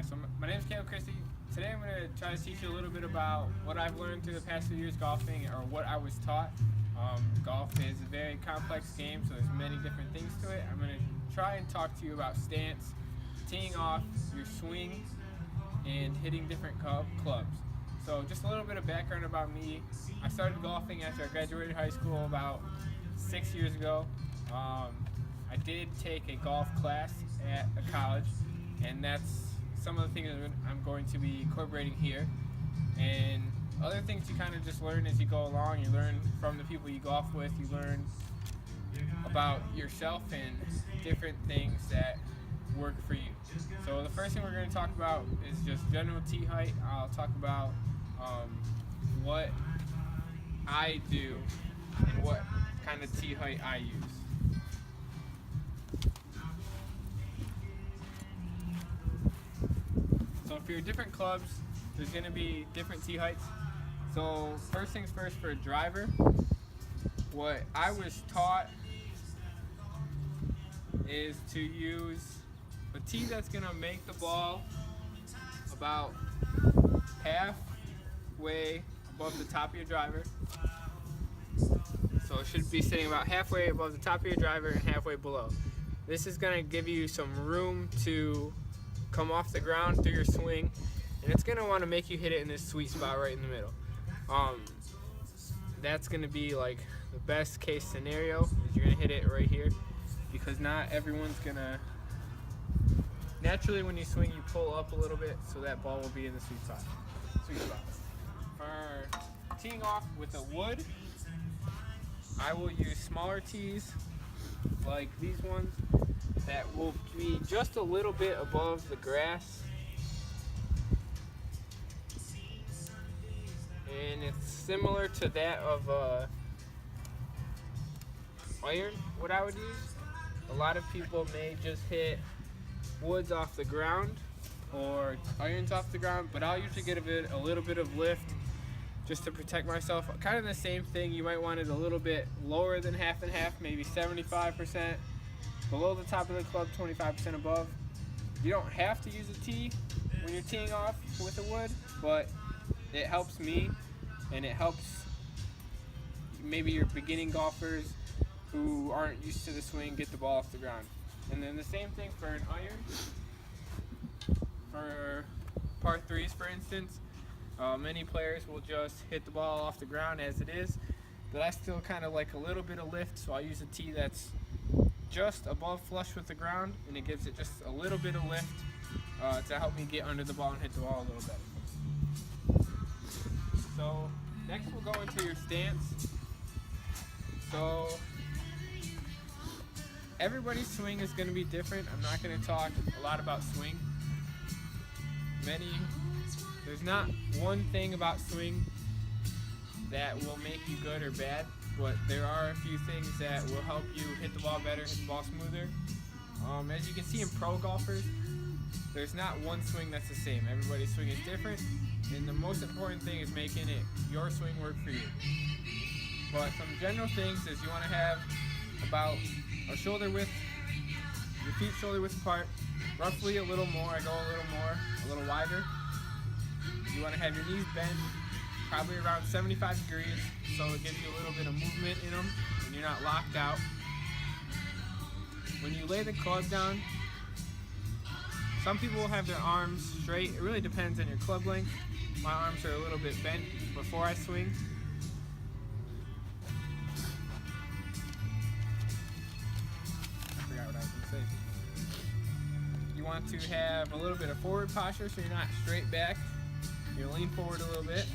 Hi, so my name is Caleb Christie. Today I'm going to try to teach you a little bit about what I've learned through the past few years golfing, or what I was taught. Golf is a very complex game, so there's many different things to it. I'm going to try and talk to you about stance, teeing off, your swing, and hitting different clubs. So just a little bit of background about me. I started golfing after I graduated high school about 6 years ago. I did take a golf class at a college, and that's some of the things I'm going to be incorporating here. And other things you kind of just learn as you go along. You learn from the people you golf with. You learn about yourself and different things that work for you. So the first thing we're going to talk about is just general tee height. I'll talk about what I do and what kind of tee height I use. So for your different clubs, there's going to be different tee heights. So first things first, for a driver, what I was taught is to use a tee that's going to make the ball about halfway above the top of your driver. So it should be sitting about halfway above the top of your driver and halfway below. This is going to give you some room to come off the ground through your swing, and it's going to want to make you hit it in this sweet spot right in the middle. That's going to be like the best case scenario, is you're going to hit it right here, because not everyone's going to, naturally when you swing you pull up a little bit, so that ball will be in the sweet spot. For teeing off with a wood, I will use smaller tees like these ones that will be just a little bit above the grass, and it's similar to that of iron, what I would use. A lot of people may just hit woods off the ground or irons off the ground, but I'll usually get a little bit of lift just to protect myself. Kind of the same thing, you might want it a little bit lower than half and half, maybe 75% below the top of the club, 25% above. You don't have to use a tee when you're teeing off with a wood, but it helps me, and it helps maybe your beginning golfers who aren't used to the swing get the ball off the ground. And then the same thing for an iron. For par threes, for instance, many players will just hit the ball off the ground as it is, but I still kind of like a little bit of lift, so I use a tee that's just above flush with the ground, and it gives it just a little bit of lift to help me get under the ball and hit the ball a little better. So next we'll go into your stance. So everybody's swing is going to be different. I'm not going to talk a lot about swing. There's not one thing about swing that will make you good or bad, but there are a few things that will help you hit the ball better, hit the ball smoother. As you can see in pro golfers, there's not one swing that's the same. Everybody's swing is different, and the most important thing is making your swing work for you. But some general things is you want to have about a shoulder width, your feet shoulder width apart, roughly a little more. I go a little more, a little wider. You want to have your knees bent probably around 75 degrees, so it gives you a little bit of movement in them and you're not locked out. When you lay the club down, some people will have their arms straight. It really depends on your club length. My arms are a little bit bent before I swing. I forgot what I was going to say. You want to have a little bit of forward posture, so you're not straight back. You lean forward a little bit.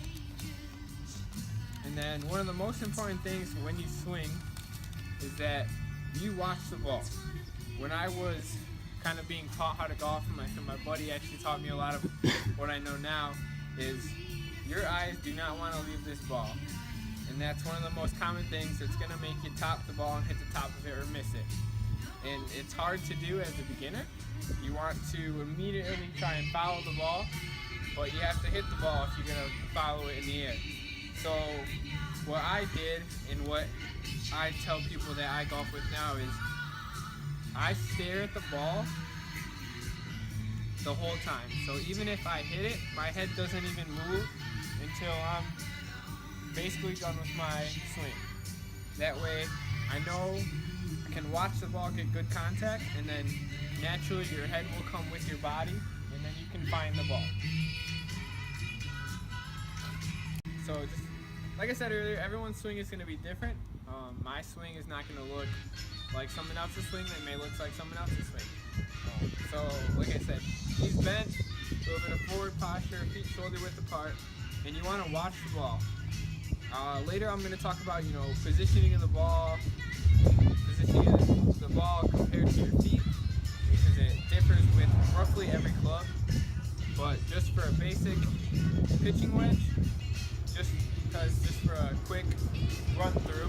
And then one of the most important things when you swing is that you watch the ball. When I was kind of being taught how to golf, my buddy actually taught me a lot of what I know now, is your eyes do not want to leave this ball. And that's one of the most common things that's going to make you top the ball and hit the top of it or miss it. And it's hard to do as a beginner. You want to immediately try and follow the ball, but you have to hit the ball if you're going to follow it in the air. So what I did, and what I tell people that I golf with now, is I stare at the ball the whole time. So even if I hit it, my head doesn't even move until I'm basically done with my swing. That way I know I can watch the ball get good contact, and then naturally your head will come with your body, and then you can find the ball. So just like I said earlier, everyone's swing is going to be different. My swing is not going to look like someone else's swing. It may look like someone else's swing. So like I said, knees bent, a little bit of forward posture, feet shoulder width apart, and you want to watch the ball. Later I'm going to talk about, positioning of the ball, positioning the ball compared to your feet, because it differs with roughly every club. But just for a basic pitching wedge, just for a quick run through,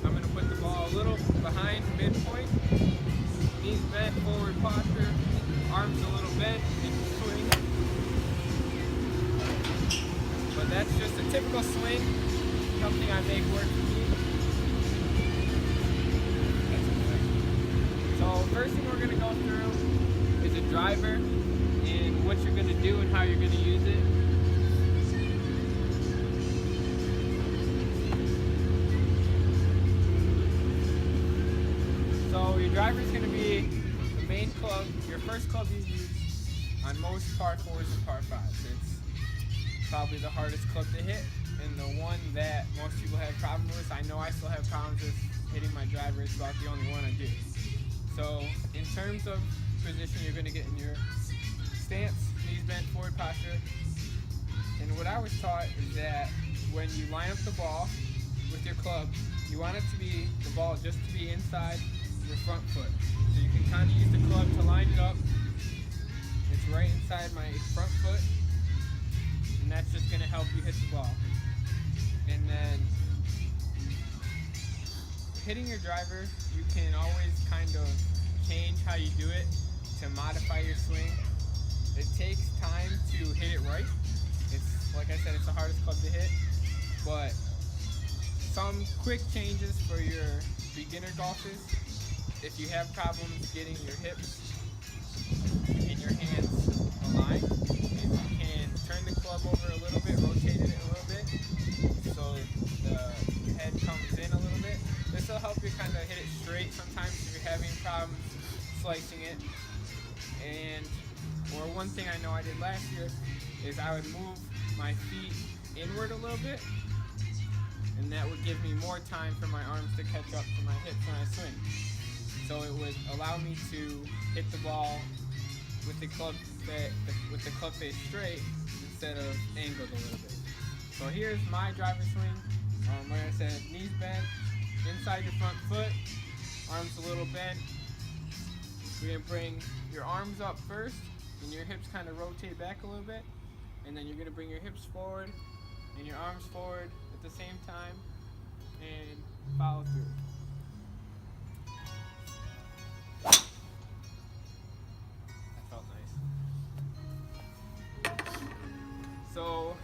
I'm going to put the ball a little behind midpoint, knees bent, forward posture, arms a little bent, and swing. But that's just a typical swing, something I make work for me. So first thing we're going to go through is a driver and what you're going to do and how you're going to use it. So your driver is going to be the main club, your first club you use on most par 4s and par 5s. It's probably the hardest club to hit, and the one that most people have problems with. I know I still have problems with hitting my driver. It's about the only one I do. So in terms of position, you're going to get in your stance, knees bent, forward posture. And what I was taught is that when you line up the ball with your club, you want it to be, the ball just to be inside your front foot. So you can kind of use the club to line it up. It's right inside my front foot, and that's just going to help you hit the ball. And then hitting your driver, you can always kind of change how you do it to modify your swing. It takes time to hit it right. It's, like I said, it's the hardest club to hit, but some quick changes for your beginner golfers. If you have problems getting your hips and your hands aligned, if you can turn the club over a little bit, rotate it a little bit, so your head comes in a little bit. This will help you kind of hit it straight sometimes if you're having problems slicing it. Or one thing I know I did last year is I would move my feet inward a little bit, and that would give me more time for my arms to catch up to my hips when I swing. So it would allow me to hit the ball with the club face straight instead of angled a little bit. So here's my driver swing. Like I said, knees bent, inside your front foot, arms a little bent. You're gonna bring your arms up first, and your hips kind of rotate back a little bit, and then you're gonna bring your hips forward and your arms forward at the same time, and follow through. So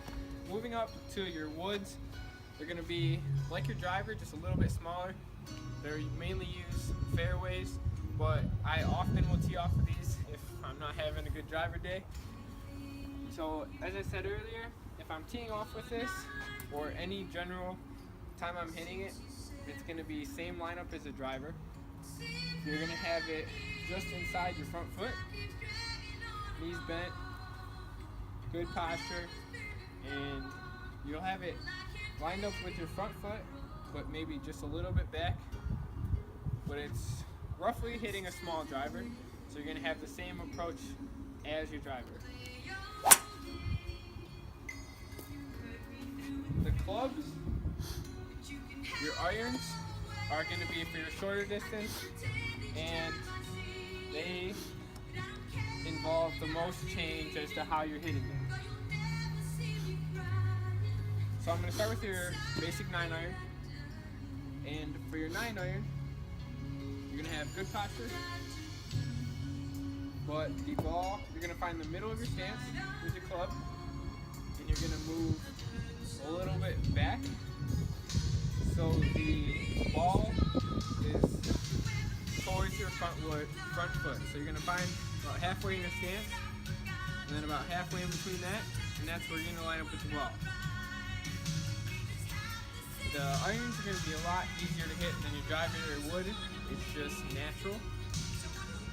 moving up to your woods, they're going to be like your driver, just a little bit smaller. They're mainly use fairways, but I often will tee off of these if I'm not having a good driver day. So as I said earlier, if I'm teeing off with this, or any general time I'm hitting it, it's going to be same lineup as a driver. You're going to have it just inside your front foot, knees bent, good posture, and you'll have it lined up with your front foot, but maybe just a little bit back. But it's roughly hitting a small driver, so you're going to have the same approach as your driver. The clubs, your irons, are going to be for your shorter distance, and they involve the most change as to how you're hitting them. So I'm going to start with your basic 9-iron, and for your 9-iron, you're going to have good posture, but the ball, you're going to find the middle of your stance with your club, and you're going to move a little bit back, so the ball is towards your front foot. So you're going to find about halfway in your stance, and then about halfway in between that, and that's where you're going to line up with the ball. The irons are going to be a lot easier to hit than your driver or wood. It's just natural.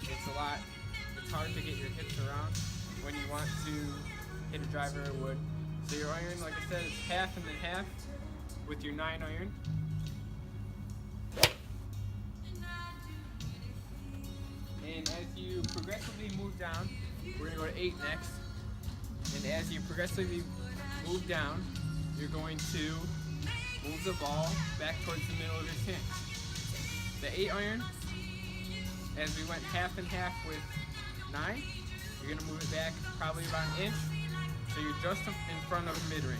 It's hard to get your hips around when you want to hit a driver or wood. So your iron, like I said, is half and then half with your 9 iron. And as you progressively move down, we're going to go to 8 next. And as you progressively move down, you're going to move the ball back towards the middle of your stance. The 8 iron, as we went half and half with 9, you're going to move it back probably about an inch, so you're just in front of mid-range.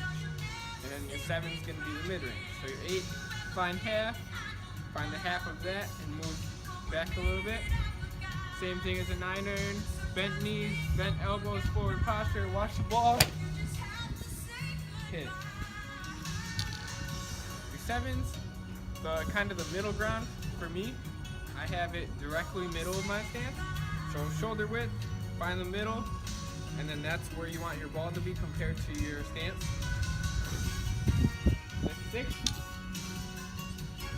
And then your 7 is going to be the mid-range. So your 8, find the half of that, and move back a little bit. Same thing as a 9 iron, bent knees, bent elbows, forward posture, watch the ball, hit it. Your 7s, the kind of the middle ground for me, I have it directly middle of my stance. So shoulder width, find the middle, and then that's where you want your ball to be compared to your stance. The 6,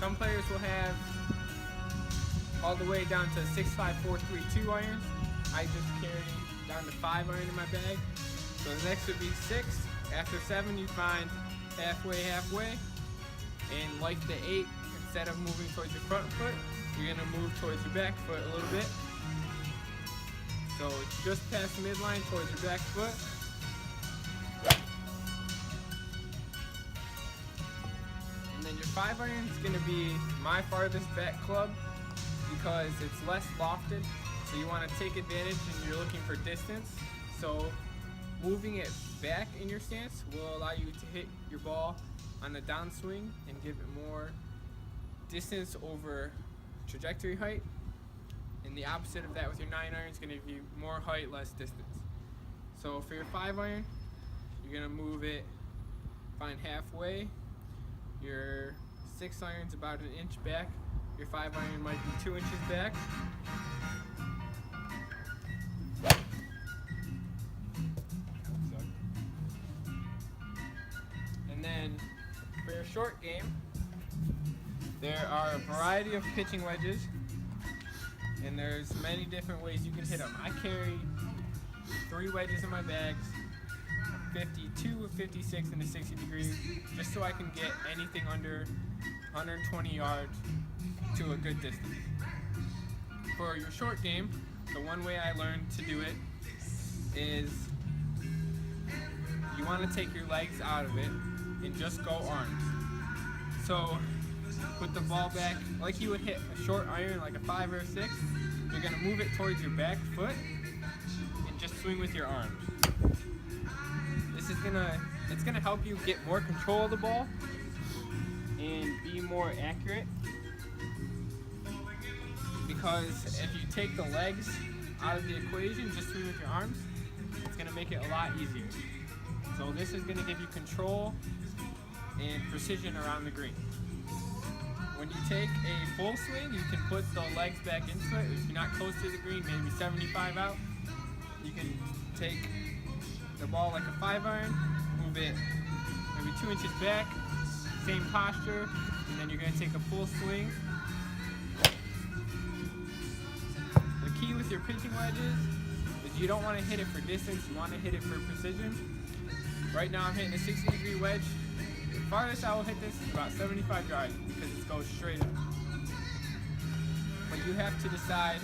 some players will have all the way down to 6, 5, 4, 3, 2 irons. I just carry down to 5 iron in my bag. So the next would be 6. After 7, you find halfway. And like the 8, instead of moving towards your front foot, you're going to move towards your back foot a little bit. So it's just past midline towards your back foot. And then your 5 iron is going to be my farthest back club because it's less lofted. So you want to take advantage and you're looking for distance. So moving it back in your stance will allow you to hit your ball on the downswing and give it more distance over trajectory height. And the opposite of that with your 9 iron is going to give you more height, less distance. So for your 5 iron, you're going to move it, find halfway. Your 6 iron is about an inch back. Your 5 iron might be 2 inches back. And then for your short game, there are a variety of pitching wedges, and there's many different ways you can hit them. I carry 3 wedges in my bags, a 52, a 56, and a 60 degrees, just so I can get anything under 120 yards to a good distance. For your short game, the one way I learned to do it is you want to take your legs out of it and just go arms. So put the ball back like you would hit a short iron like a 5 or a 6. You're going to move it towards your back foot and just swing with your arms. It's gonna help you get more control of the ball and be more accurate, because if you take the legs out of the equation, just swing with your arms, it's gonna make it a lot easier. So this is gonna give you control and precision around the green. When you take a full swing, you can put the legs back into it. If you're not close to the green, maybe 75 out, you can take the ball like a 5 iron, move it maybe 2 inches back, same posture, and then you're going to take a full swing. The key with your pitching wedges is you don't want to hit it for distance, you want to hit it for precision. Right now I'm hitting a 60-degree wedge. The farthest I will hit this is about 75 yards because it goes straight up. But you have to decide,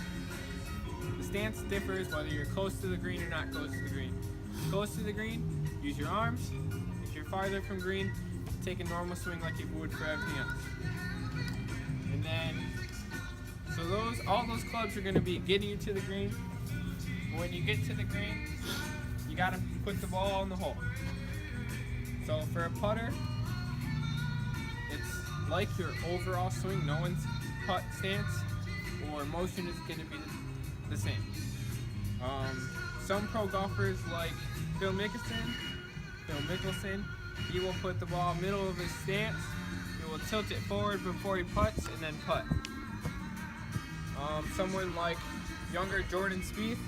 the stance differs whether you're close to the green or not close to the green. Close to the green, use your arms. If you're farther from green, take a normal swing like you would for everything else. And then, so all those clubs are going to be getting you to the green. When you get to the green, you got to put the ball in the hole. So for a putter, it's like your overall swing. No one's putt stance or motion is going to be the same. Some pro golfers like Phil Mickelson, he will put the ball middle of his stance. He will tilt it forward before he putts and then putt. Someone like younger Jordan Spieth,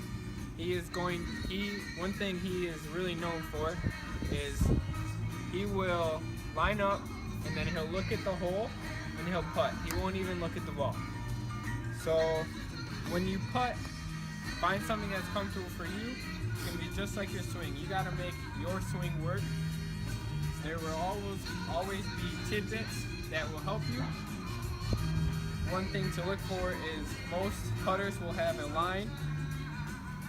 one thing he is really known for is he will line up and then he'll look at the hole and he'll putt. He won't even look at the ball. So when you putt, find something that's comfortable for you. It's gonna be just like your swing. You gotta make your swing work. There will always be tidbits that will help you. One thing to look for is most putters will have a line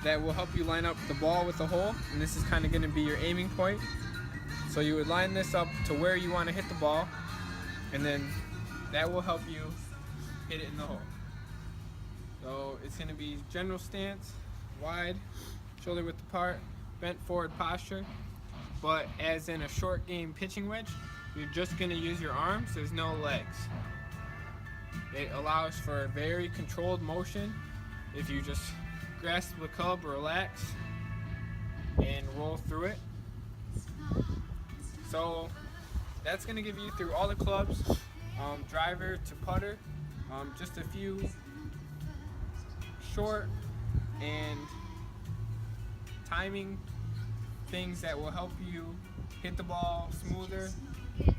that will help you line up the ball with the hole, and this is kind of going to be your aiming point. So you would line this up to where you want to hit the ball, and then that will help you hit it in the hole. So it's going to be general stance, wide, shoulder width apart, bent forward posture. But as in a short game pitching wedge, you're just going to use your arms, there's no legs. It allows for a very controlled motion if you just grasp the club, relax, and roll through it. So that's going to give you through all the clubs, driver to putter, just a few short and timing things that will help you hit the ball smoother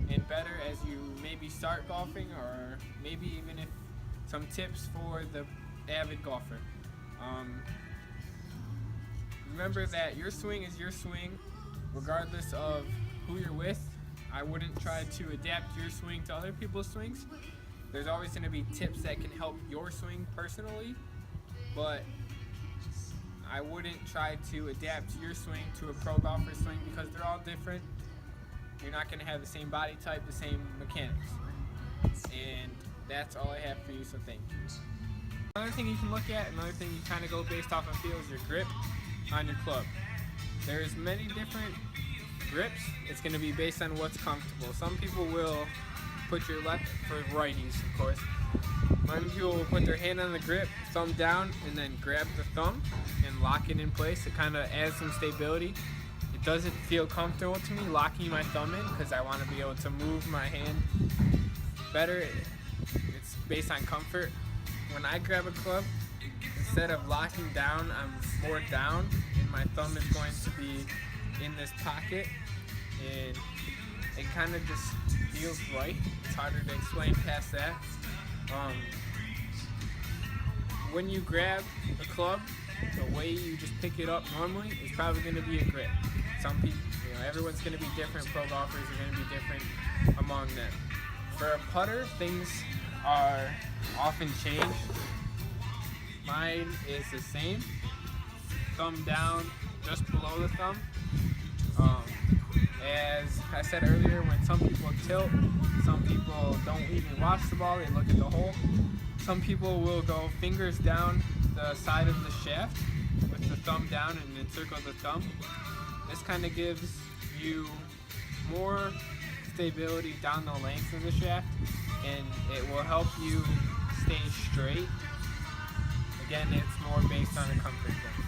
and better as you maybe start golfing, or maybe even if some tips for the avid golfer. Remember that your swing is your swing regardless of who you're with. I wouldn't try to adapt your swing to other people's swings. There's always going to be tips that can help your swing personally, but I wouldn't try to adapt your swing to a pro golfer's swing because they're all different. You're not going to have the same body type, the same mechanics. And that's all I have for you, so thank you. Another thing you can look at, another thing you kind of go based off of feel is your grip on your club. There's many different grips. It's going to be based on what's comfortable. Some people will put your left, for righties of course, many people will put their hand on the grip, thumb down, and then grab the thumb and lock it in place. It kind of adds some stability. It doesn't feel comfortable to me locking my thumb in because I want to be able to move my hand better. It's based on comfort. When I grab a club, instead of locking down, I'm more down, and my thumb is going to be in this pocket, and it kind of just feels right. It's harder to explain past that. When you grab a club, the way you just pick it up normally is probably going to be a grip. Some people, everyone's going to be different. Pro golfers are going to be different among them. For a putter, things are often changed. Mine is the same. Thumb down, just below the thumb. As I said earlier, when some people tilt, some people don't even watch the ball, they look at the hole. Some people will go fingers down the side of the shaft with the thumb down and encircle the thumb. This kind of gives you more stability down the length of the shaft, and it will help you stay straight. Again, it's more based on a comfort thing.